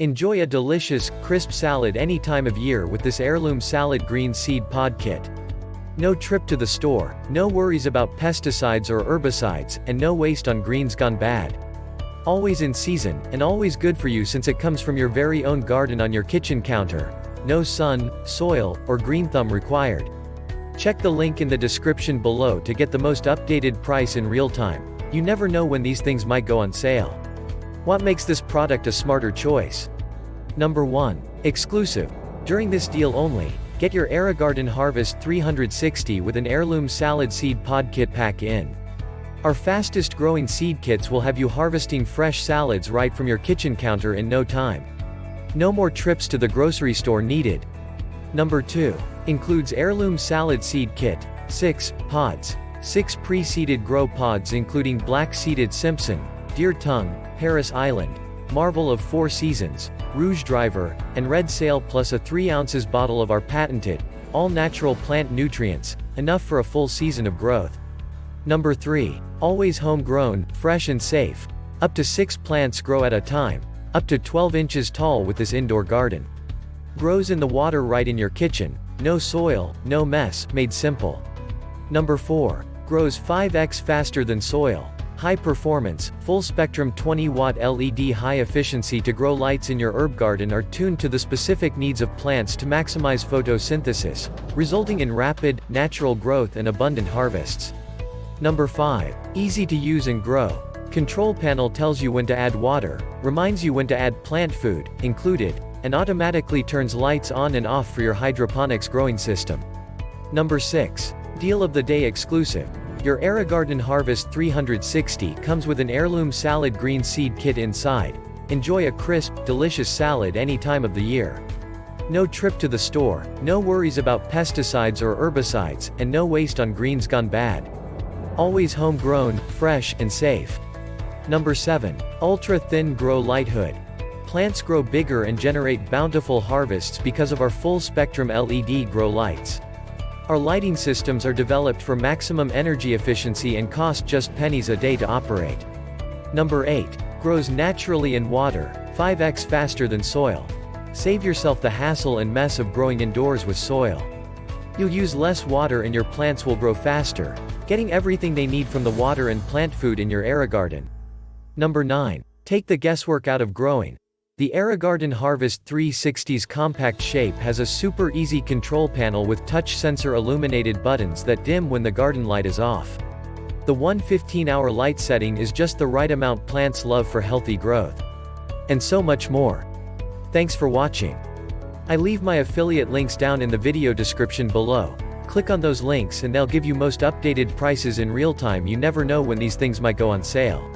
Enjoy a delicious, crisp salad any time of year with this Heirloom Salad Green Seed Pod Kit. No trip to the store, no worries about pesticides or herbicides, and no waste on greens gone bad. Always in season, and always good for you since it comes from your very own garden on your kitchen counter. No sun, soil, or green thumb required. Check the link in the description below to get the most updated price in real time. You never know when these things might go on sale. What makes this product a smarter choice? Number 1. Exclusive. During this deal only, get your AeroGarden Harvest 360 with an Heirloom Salad Seed Pod Kitpack-in. Our fastest growing seed kits will have you harvesting fresh salads right from your kitchen counter in no time. No more trips to the grocery store needed. Number 2. Includes Heirloom Salad Seed Kit, 6 pods. 6 pre-seeded grow pods including Black Seeded Simpson, Deer Tongue, Parris Island, Marvel of 4 Seasons, Rouge D'iver, and Red Sail, plus a 3 ounces bottle of our patented, all-natural plant nutrients, enough for a full season of growth. Number 3. Always homegrown, fresh and safe. Up to 6 plants grow at a time, up to 12 inches tall with this indoor garden. Grows in the water right in your kitchen, no soil, no mess, made simple. Number 4. Grows 5x faster than soil. High performance, full spectrum 20-watt LED high efficiency to grow lights in your herb garden are tuned to the specific needs of plants to maximize photosynthesis, resulting in rapid, natural growth and abundant harvests. Number 5. Easy to use and grow. Control panel tells you when to add water, reminds you when to add plant food, included, and automatically turns lights on and off for your hydroponics growing system. Number 6. Deal of the day exclusive. Your AeroGarden Harvest 360 comes with an Heirloom Salad Green Seed Kit inside. Enjoy a crisp, delicious salad any time of the year. No trip to the store, no worries about pesticides or herbicides, and no waste on greens gone bad. Always homegrown, fresh, and safe. Number 7. Ultra Thin Grow Light Hood. Plants grow bigger and generate bountiful harvests because of our full-spectrum LED grow lights. Our lighting systems are developed for maximum energy efficiency and cost just pennies a day to operate. Number 8. Grows naturally in water, 5x faster than soil. Save yourself the hassle and mess of growing indoors with soil. You'll use less water and your plants will grow faster, getting everything they need from the water and plant food in your AeroGarden. Number 9. Take the guesswork out of growing. The AeroGarden Harvest 360's compact shape has a super easy control panel with touch sensor illuminated buttons that dim when the garden light is off. The 15-hour light setting is just the right amount plants love for healthy growth. And so much more. Thanks for watching. I leave my affiliate links down in the video description below. Click on those links and they'll give you most updated prices in real time. You never know when these things might go on sale.